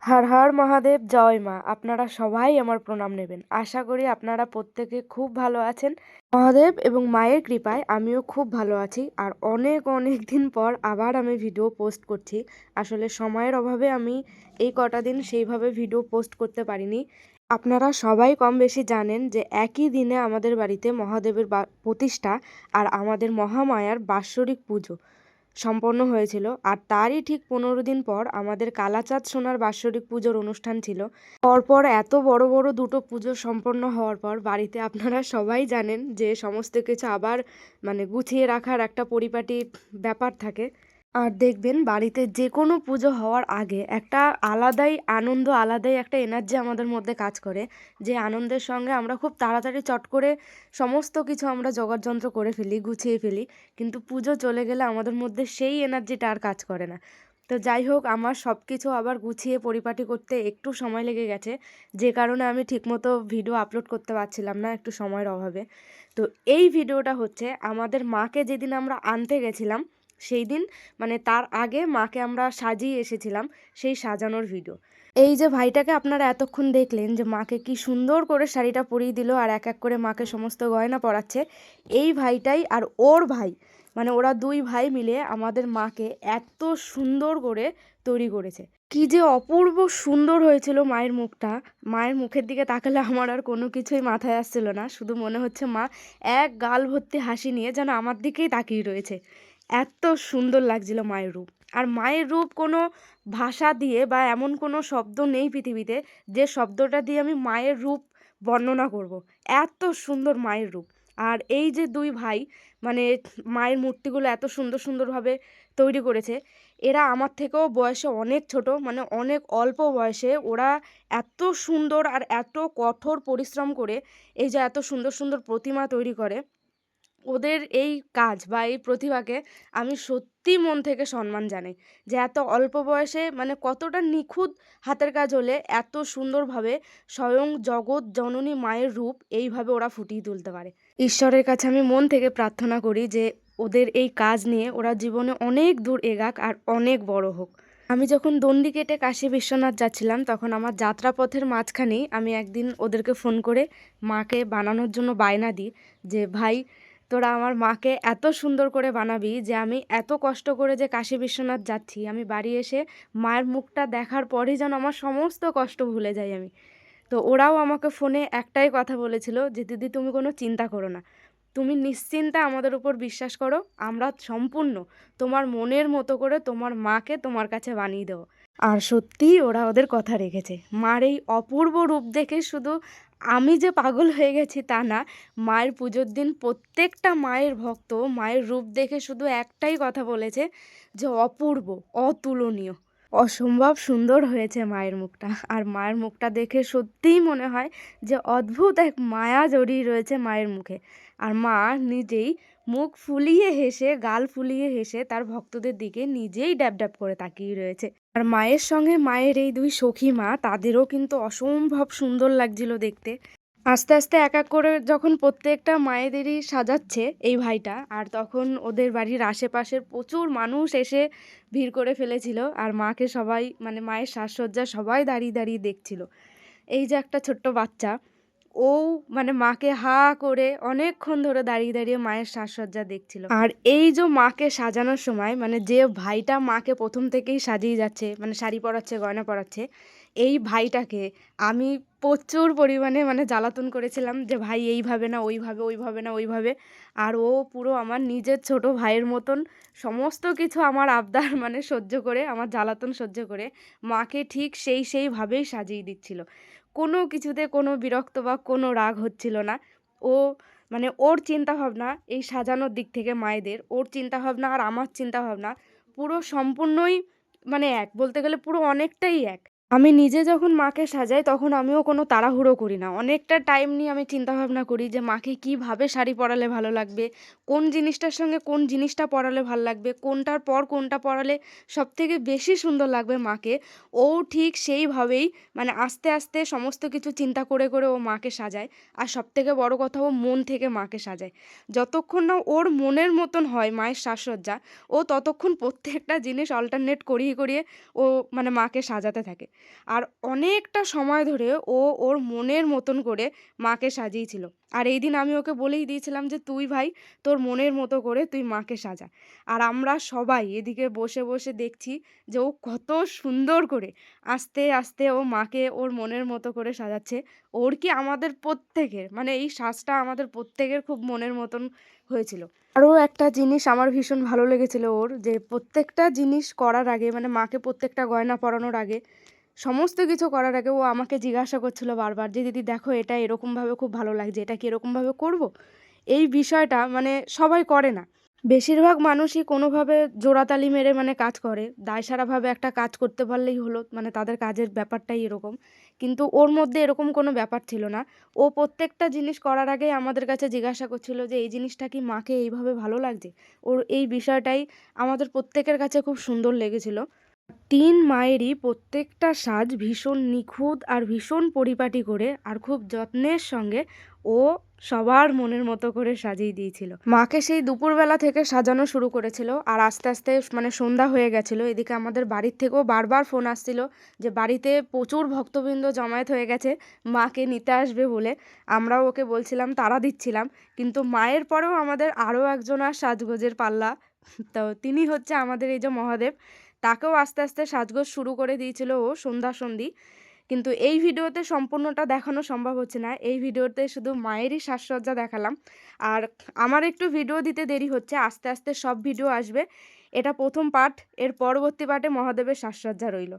হর হর মহাদেব, জয় মা। আপনারা সবাই আমার প্রণাম নেবেন। আশা করি আপনারা প্রত্যেকে খুব ভালো আছেন। মহাদেব এবং মায়ের কৃপায় আমিও খুব ভালো আছি। আর অনেক অনেক দিন পর আবার আমি ভিডিও পোস্ট করছি। আসলে সময়ের অভাবে আমি এই কটা দিন সেইভাবে ভিডিও পোস্ট করতে পারিনি। আপনারা সবাই কম বেশি জানেন যে একই দিনে আমাদের বাড়িতে মহাদেবের প্রতিষ্ঠা আর আমাদের মহামায়ার বাৎসরিক পুজো সম্পন্ন হয়েছিল। আর তারই ঠিক 15 দিন পর আমাদের কালাচাঁদ সোনার বাৎসরিক পুজোর অনুষ্ঠান ছিল। পরপর এত বড় বড় দুটো পুজো সম্পন্ন হওয়ার পর বাড়িতে আপনারা সবাই জানেন যে সমস্ত কিছু আবার গুছিয়ে রাখার একটা পরিপাটি ব্যাপার থাকে। আর দেখবেন বাড়িতে যে কোনো পুজো হওয়ার আগে একটা আলাদাই আনন্দ, আলাদাই একটা এনার্জি আমাদের মধ্যে কাজ করে। যে আনন্দের সঙ্গে আমরা খুব তাড়াতাড়ি চট করে সমস্ত কিছু আমরা জোগাড়যন্ত্র করে ফেলি, গুছিয়ে ফেলি। কিন্তু পুজো চলে গেলে আমাদের মধ্যে সেই এনার্জিটা আর কাজ করে না। তো যাই হোক, আমার সব কিছু আবার গুছিয়ে পরিপাটি করতে একটু সময় লেগে গেছে, যে কারণে আমি ঠিকমতো ভিডিও আপলোড করতে পারছিলাম না একটু সময়ের অভাবে। তো এই ভিডিওটা হচ্ছে আমাদের মাকে যেদিন আমরা আনতে গেছিলাম সেই দিন, তার আগে মাকে আমরা সাজিয়ে এসেছিলাম, সেই সাজানোর ভিডিও। এই যে ভাইটাকে আপনারা এতক্ষণ দেখলেন যে মাকে কি সুন্দর করে শাড়িটা পরিয়ে দিল আর এক এক করে মাকে সমস্ত গয়না পরাচ্ছে, এই ভাইটাই আর ওর ভাই, ওরা দুই ভাই মিলে আমাদের মাকে এত সুন্দর করে তৈরি করেছে। কি যে অপূর্ব সুন্দর হয়েছিল মায়ের মুখটা। মায়ের মুখের দিকে তাকালে আমার আর কোনো কিছুই মাথায় আসছিল না, শুধু মনে হচ্ছে মা এক গাল ভর্তি হাসি নিয়ে যেন আমার দিকেই তাকিয়ে রয়েছে। এত সুন্দর লাগছিল মায়ের রূপ। আর মায়ের রূপ কোনো ভাষা দিয়ে বা এমন কোনো শব্দ নেই পৃথিবীতে যে শব্দটা দিয়ে আমি মায়ের রূপ বর্ণনা করব। এত সুন্দর মায়ের রূপ। আর এই যে দুই ভাই, মানে মায়ের মূর্তিগুলো এত সুন্দর সুন্দরভাবে তৈরি করেছে। এরা আমার থেকেও বয়সে অনেক ছোট, অনেক অল্প বয়সে ওরা এত সুন্দর আর এত কঠোর পরিশ্রম করে এই যে এত সুন্দর সুন্দর প্রতিমা তৈরি করে। ওদের এই কাজ বা এই প্রতিভাকে আমি সত্যি মন থেকে সম্মান জানাই। যে এত অল্প বয়সে কতটা নিখুঁত হাতের কাজ হলে এত সুন্দরভাবে স্বয়ং জগৎ জননী মায়ের রূপ এইভাবে ওরা ফুটিয়ে তুলতে পারে। ঈশ্বরের কাছে আমি মন থেকে প্রার্থনা করি যে ওদের এই কাজ নিয়ে ওরা জীবনে অনেক দূর এগাক আর অনেক বড় হোক। আমি যখন দণ্ডি কেটে কাশী বিশ্বনাথ যাচ্ছিলাম তখন আমার যাত্রাপথের মাঝখানেই আমি একদিন ওদেরকে ফোন করে মাকে বানানোর জন্য বায়না দিই যে ভাই, তোরা আমার মাকে এত সুন্দর করে বানাবি যে আমি এত কষ্ট করে যে কাশী বিশ্বনাথ যাচ্ছি, আমি বাড়ি এসে মায়ের মুখটা দেখার পরেই যেন আমার সমস্ত কষ্ট ভুলে যাই আমি। তো ওরাও আমাকে ফোনে একটাই কথা বলেছিল যে দিদি, তুমি কোনো চিন্তা করো না, তুমি নিশ্চিন্তে আমাদের উপর বিশ্বাস করো, আমরা সম্পূর্ণ তোমার মনের মতো করে তোমার মাকে তোমার কাছে বানিয়ে দেবো। আর সত্যিই ওরা ওদের কথা রেখেছে। মার এই অপূর্ব রূপ দেখে শুধু আমি যে পাগল হয়ে গেছি তা না, মায়ের পুজোর দিন প্রত্যেকটা মায়ের ভক্ত মায়ের রূপ দেখে শুধু একটাই কথা বলেছে যে অপূর্ব, অতুলনীয়, অসম্ভব সুন্দর হয়েছে মায়ের মুখটা। আর মায়ের মুখটা দেখে সত্যিই মনে হয় যে অদ্ভুত এক মায়া জড়িয়ে রয়েছে মায়ের মুখে। আর মা নিজেই মুখ ফুলিয়ে হেসে, গাল ফুলিয়ে হেসে তার ভক্তদের দিকে নিজেই ড্যাব ড্যাব করে তাকিয়ে রয়েছে। আর মায়ের সঙ্গে মায়ের এই দুই সখী মা, তাদেরও কিন্তু অসম্ভব সুন্দর লাগছিল দেখতে। আস্তে আস্তে এক এক করে যখন প্রত্যেকটা মায়েদেরই সাজাচ্ছে এই ভাইটা, আর তখন ওদের বাড়ির আশেপাশের প্রচুর মানুষ এসে ভিড় করে ফেলেছিল। আর মাকে সবাই, মায়ের সাজসজ্জা সবাই দাঁড়িয়ে দাঁড়িয়ে দেখছিল। এই যে একটা ছোট্ট বাচ্চা, ও মাকে হা করে অনেকক্ষণ ধরে দাঁড়িয়ে দাঁড়িয়ে মায়ের সাজসজ্জা দেখছিল। আর এই যে মাকে সাজানোর সময় যে ভাইটা মাকে প্রথম থেকেই সাজিয়ে যাচ্ছে, শাড়ি পরাচ্ছে, গয়না পরাচ্ছে, এই ভাইটাকে আমি প্রচুর পরিমাণে জ্বালাতন করেছিলাম যে ভাই এইভাবে না ওইভাবে, ওইভাবে না ওইভাবে। আর ও পুরো আমার নিজের ছোট ভাইয়ের মতন সমস্ত কিছু আমার আবদার সহ্য করে, আমার জ্বালাতন সহ্য করে মাকে ঠিক সেইভাবেই সাজিয়ে দিচ্ছিল। কোনো কিছুতে কোনো বিরক্ত বা কোনো রাগ হচ্ছিল না। ও ওর চিন্তাভাবনা এই সাজানোর দিক থেকে মায়েদের, ওর চিন্তাভাবনা আর আমার চিন্তাভাবনা পুরো সম্পূর্ণই এক, বলতে গেলে পুরো অনেকটাই এক। আমি নিজে যখন মাকে সাজাই তখন আমিও কোনো তাড়াহুড়ো করি না। অনেকটা টাইম নিয়ে আমি চিন্তাভাবনা করি যে মাকে কীভাবে শাড়ি পরালে ভালো লাগবে, কোন জিনিসটার সঙ্গে কোন জিনিসটা পরালে ভালো লাগবে, কোনটার পর কোনটা পরালে সবথেকে বেশি সুন্দর লাগবে মাকে। ও ঠিক সেইভাবেই আস্তে আস্তে সমস্ত কিছু চিন্তা করে করে ও মাকে সাজায়। আর সবথেকে বড় কথা, ও মন থেকে মাকে সাজায়। যতক্ষণ না ওর মনের মতন হয় মায়ের সাজসজ্জা, ও ততক্ষণ প্রত্যেকটা জিনিস অল্টারনেট করিয়ে করিয়ে ও মাকে সাজাতে থাকে। আর অনেকটা সময় ধরে ও ওর মনের মতন করে মাকে সাজিয়েছিল। আর এইদিন আমি ওকে বলেই দিয়েছিলাম যে, "তুই ভাই তোর মনের মতো করে তুই মাকে সাজা।" আর আমরা সবাই এদিকে বসে, বসে দেখছি যে ও কত সুন্দর করে আস্তে, আস্তে ও মাকে ওর মনের মতো করে সাজাচ্ছে। ওর কি আমাদের প্রত্যেকের মানে এই সাজটা আমাদের প্রত্যেকের খুব মনের মতন হয়েছিল। আরো একটা জিনিস আমার ভীষণ ভালো লেগেছিল ওর যে প্রত্যেকটা জিনিস করার আগে মানে মাকে প্রত্যেকটা গয়না পরানোর আগে, সমস্ত কিছু করার আগে ও আমাকে জিজ্ঞাসা করছিল বারবার যে, "দিদি দেখো এটা এরকমভাবে খুব ভালো লাগছে। এটা কি এরকমভাবে করব?" এই বিষয়টা মানে সবাই করে না। বেশিরভাগ মানুষই কোনোভাবে জোড়াতালি মেরে মানে কাজ করে। দায়সারাভাবে একটা কাজ করতে পারলেই হলো। মানে তাদের কাজের ব্যাপারটাই এরকম। কিন্তু ওর মধ্যে এরকম কোনো ব্যাপার ছিল না। ও প্রত্যেকটা জিনিস করার আগেই আমাদের কাছে জিজ্ঞাসা করছিল যে, "এই জিনিসটা কি মাকে এইভাবে ভালো লাগছে?" ওর এই বিষয়টাই আমাদের প্রত্যেকের কাছে খুব সুন্দর লেগেছিল। ৩ মায়েরই প্রত্যেকটা সাজ ভীষণ নিখুঁত আর ভীষণ পরিপাটি করে আর খুব যত্নের সঙ্গে ও সবার মনের মতো করে সাজিয়ে দিয়েছিল। মাকে সেই দুপুরবেলা থেকে সাজানো শুরু করেছিল আর আস্তে, আস্তে মানে সন্ধ্যা হয়ে গেছিল। এদিকে আমাদের বাড়ির থেকেও বারবার ফোন আসছিল যে বাড়িতে প্রচুর ভক্তবৃন্দ জমায়েত হয়ে গেছে মাকে নিতে আসবে বলে। আমরাও ওকে বলছিলাম, তাড়া দিচ্ছিলাম। কিন্তু মায়ের পরেও আমাদের আরও একজনার সাজগোজের পাল্লা। তো তিনি হচ্ছে আমাদের এই যে মহাদেব। তাকেও আস্তে, আস্তে সাজগোজ শুরু করে দিয়েছিল ও সন্ধ্যা-সন্ধ্যি। কিন্তু এই ভিডিওতে সম্পূর্ণটা দেখানো সম্ভব হচ্ছে না। এই ভিডিওতে শুধু মায়েরই সাজসজ্জা দেখালাম। আর আমার একটু ভিডিও দিতে দেরি হচ্ছে। আস্তে, আস্তে সব ভিডিও আসবে। এটা ১ম পার্ট। এর পরবর্তী পার্টে মহাদেবের সাজসজ্জা রইল।